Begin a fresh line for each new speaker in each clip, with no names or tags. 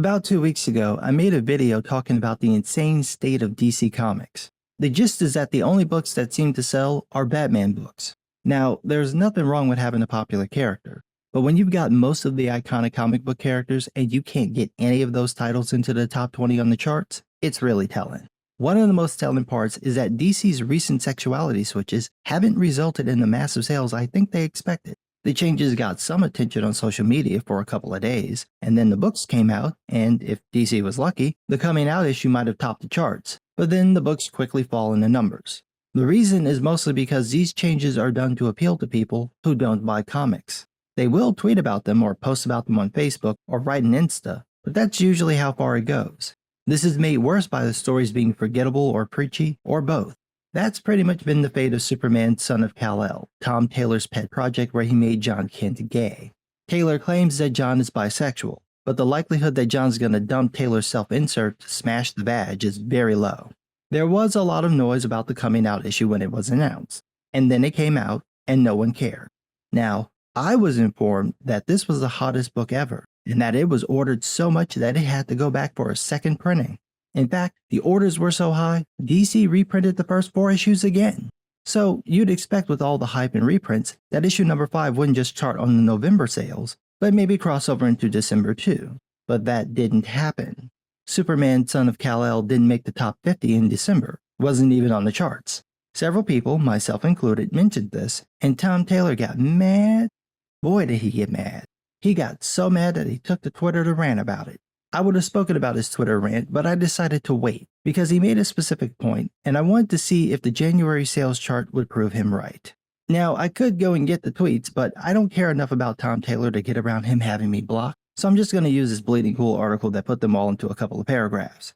About 2 weeks ago, I made a video talking about the insane state of DC Comics. The gist is that the only books that seem to sell are Batman books. Now, there's nothing wrong with having a popular character, but when you've got most of the iconic comic book characters and you can't get any of those titles into the top 20 on the charts, it's really telling. One of the most telling parts is that DC's recent sexuality switches haven't resulted in the massive sales I think they expected. The changes got some attention on social media for a couple of days, and then the books came out, and if DC was lucky, the coming out issue might have topped the charts, but then the books quickly fall in the numbers. The reason is mostly because these changes are done to appeal to people who don't buy comics. They will tweet about them or post about them on Facebook or write an Insta, but that's usually how far it goes. This is made worse by the stories being forgettable or preachy, or both. That's pretty much been the fate of Superman Son of Kal-El, Tom Taylor's pet project where he made John Kent gay. Taylor claims that John is bisexual, but the likelihood that John's gonna dump Taylor's self-insert to smash the vag is very low. There was a lot of noise about the coming out issue when it was announced, and then it came out and no one cared. Now, I was informed that this was the hottest book ever, and that it was ordered so much that it had to go back for a second printing. In fact, the orders were so high, DC reprinted the first 4 issues again. So you'd expect with all the hype and reprints that issue number 5 wouldn't just chart on the November sales, but maybe cross over into December too. But that didn't happen. Superman Son of Kal-El didn't make the top 50 in December, wasn't even on the charts. Several people, myself included, mentioned this, and Tom Taylor got mad. Boy did he get mad. He got so mad that he took to Twitter to rant about it. I would have spoken about his Twitter rant, but I decided to wait because he made a specific point, and I wanted to see if the January sales chart would prove him right. Now, I could go and get the tweets, but I don't care enough about Tom Taylor to get around him having me blocked, so I'm just going to use this bleeding cool article that put them all into a couple of paragraphs.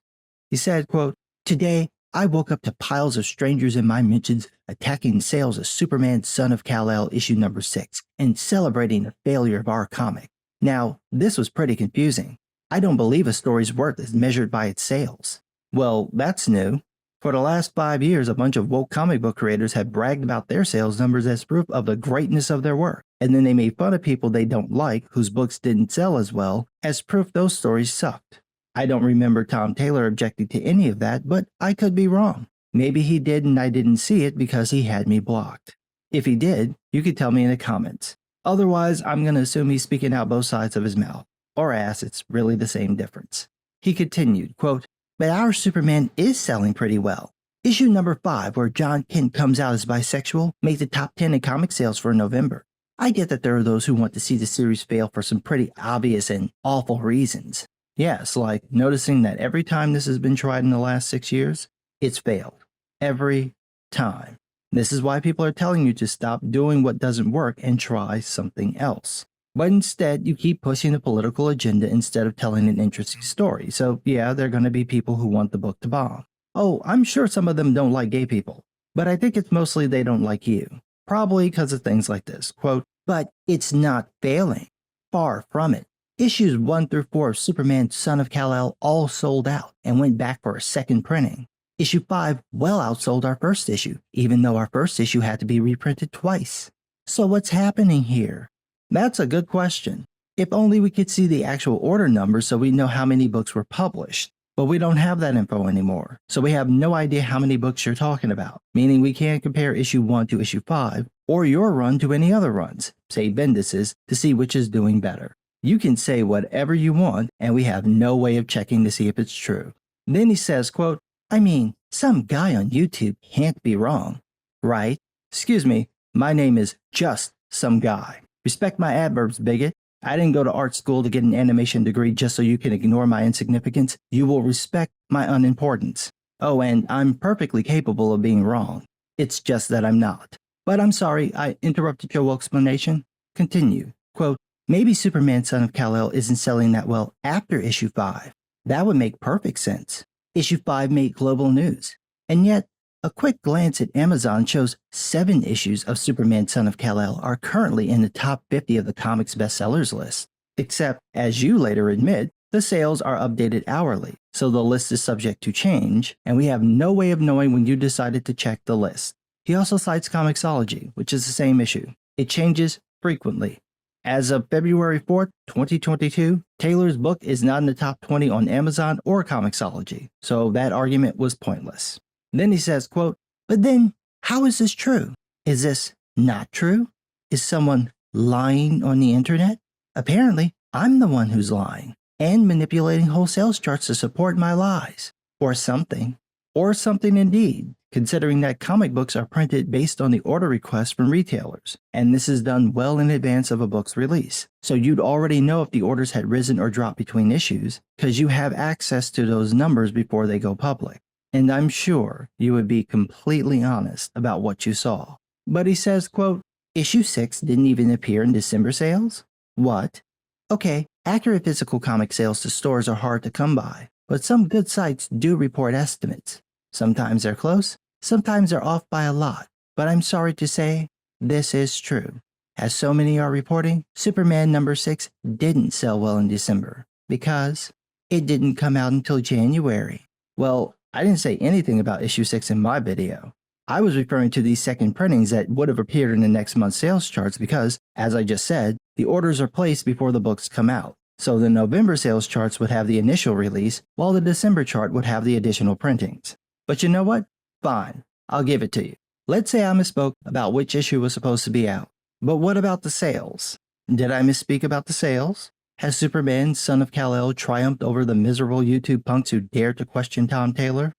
He said, quote, "Today, I woke up to piles of strangers in my mentions attacking sales of Superman Son of Kal-El issue number 6 and celebrating the failure of our comic. Now, this was pretty confusing. I don't believe a story's worth is measured by its sales." Well, that's new. For the last 5 years, a bunch of woke comic book creators have bragged about their sales numbers as proof of the greatness of their work, and then they made fun of people they don't like whose books didn't sell as well as proof those stories sucked. I don't remember Tom Taylor objecting to any of that, but I could be wrong. Maybe he did and I didn't see it because he had me blocked. If he did, you could tell me in the comments. Otherwise, I'm going to assume he's speaking out both sides of his mouth. Or ass, it's really the same difference. He continued, quote, "But our Superman is selling pretty well. Issue number 5, where John Kent comes out as bisexual, made the top 10 in comic sales for November. I get that there are those who want to see the series fail for some pretty obvious and awful reasons. Yes, like noticing that every time this has been tried in the last 6 years, it's failed. Every time. This is why people are telling you to stop doing what doesn't work and try something else. But instead, you keep pushing the political agenda instead of telling an interesting story. So yeah, there are going to be people who want the book to bomb. Oh, I'm sure some of them don't like gay people, but I think it's mostly they don't like you. Probably because of things like this. Quote, "But it's not failing. Far from it. Issues 1 through 4 of Superman Son of Kal-El all sold out and went back for a second printing. Issue 5 well outsold our first issue, even though our first issue had to be reprinted twice. So what's happening here?" That's a good question. If only we could see the actual order numbers so we know how many books were published. But we don't have that info anymore, so we have no idea how many books you're talking about, meaning we can't compare issue 1 to issue 5, or your run to any other runs, say Bendis's, to see which is doing better. You can say whatever you want, and we have no way of checking to see if it's true. Then he says, quote, "I mean, some guy on YouTube can't be wrong, right? Excuse me, my name is just some guy. Respect my adverbs, bigot. I didn't go to art school to get an animation degree just so you can ignore my insignificance. You will respect my unimportance. Oh, and I'm perfectly capable of being wrong. It's just that I'm not. But I'm sorry, I interrupted your explanation. Continue. Quote, "Maybe Superman Son of Kal-El isn't selling that well after issue 5. That would make perfect sense. Issue 5 made global news. And yet, a quick glance at Amazon shows 7 issues of Superman Son of Kal-El are currently in the top 50 of the comics bestsellers list. Except, as you later admit, the sales are updated hourly, so the list is subject to change, and we have no way of knowing when you decided to check the list. He also cites Comixology, which is the same issue. It changes frequently. As of February 4th, 2022, Taylor's book is not in the top 20 on Amazon or Comixology, so that argument was pointless. Then he says, quote, "But then, how is this true? Is this not true? Is someone lying on the internet? Apparently, I'm the one who's lying and manipulating wholesale charts to support my lies. Or something. Or something indeed, considering that comic books are printed based on the order requests from retailers, and this is done well in advance of a book's release. So you'd already know if the orders had risen or dropped between issues, because you have access to those numbers before they go public. And I'm sure you would be completely honest about what you saw." But he says, quote, "Issue 6 didn't even appear in December sales? What? Okay, accurate physical comic sales to stores are hard to come by, but some good sites do report estimates. Sometimes they're close, sometimes they're off by a lot, but I'm sorry to say, this is true. As so many are reporting, Superman number 6 didn't sell well in December, because it didn't come out until January." Well, I didn't say anything about issue 6 in my video. I was referring to these second printings that would have appeared in the next month's sales charts because, as I just said, the orders are placed before the books come out. So the November sales charts would have the initial release, while the December chart would have the additional printings. But you know what? Fine, I'll give it to you. Let's say I misspoke about which issue was supposed to be out. But what about the sales? Did I misspeak about the sales? Has Superman, son of Kal-El, triumphed over the miserable YouTube punks who dared to question Tom Taylor?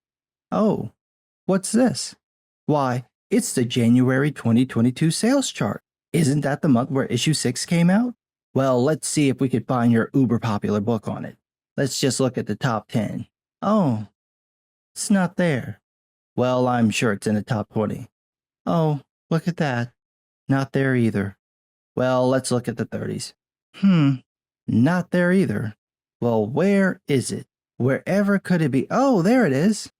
Oh, what's this? Why, it's the January 2022 sales chart. Isn't that the month where issue 6 came out? Well, let's see if we could find your uber popular book on it. Let's just look at the top 10. Oh, it's not there. Well, I'm sure it's in the top 20. Oh, look at that. Not there either. Well, let's look at the 30s. Not there either. Well, where is it? Wherever could it be? Oh, there it is.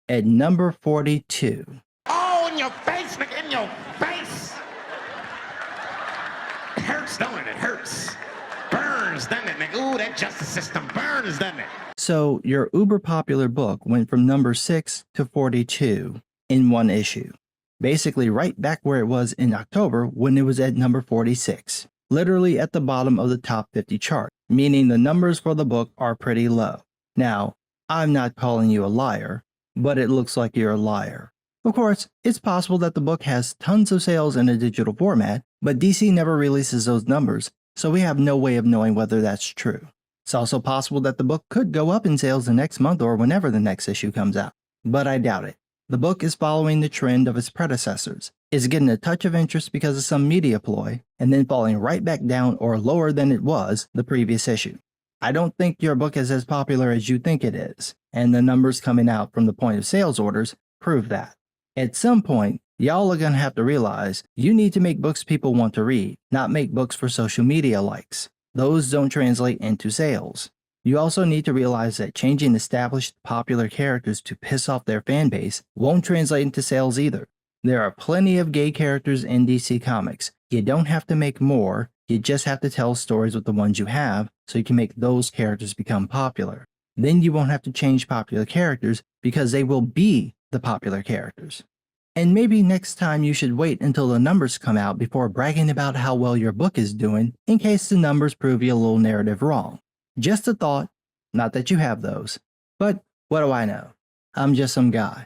At number 42.
Oh, in your face, in your face. It hurts, don't it? It hurts. Burns, doesn't it, nigga? Ooh, that justice system burns, doesn't it?
So your uber popular book went from number 6 to 42 in one issue. Basically right back where it was in October when it was at number 46. Literally at the bottom of the top 50 chart, meaning the numbers for the book are pretty low. Now, I'm not calling you a liar, but it looks like you're a liar. Of course, it's possible that the book has tons of sales in a digital format, but DC never releases those numbers, so we have no way of knowing whether that's true. It's also possible that the book could go up in sales the next month or whenever the next issue comes out, but I doubt it. The book is following the trend of its predecessors. It's getting a touch of interest because of some media ploy, and then falling right back down or lower than it was the previous issue. I don't think your book is as popular as you think it is, and the numbers coming out from the point of sales orders prove that. At some point, y'all are gonna have to realize you need to make books people want to read, not make books for social media likes. Those don't translate into sales. You also need to realize that changing established popular characters to piss off their fan base won't translate into sales either. There are plenty of gay characters in DC Comics. You don't have to make more, you just have to tell stories with the ones you have so you can make those characters become popular. Then you won't have to change popular characters because they will be the popular characters. And maybe next time you should wait until the numbers come out before bragging about how well your book is doing in case the numbers prove your little narrative wrong. Just a thought, not that you have those. But what do I know? I'm just some guy.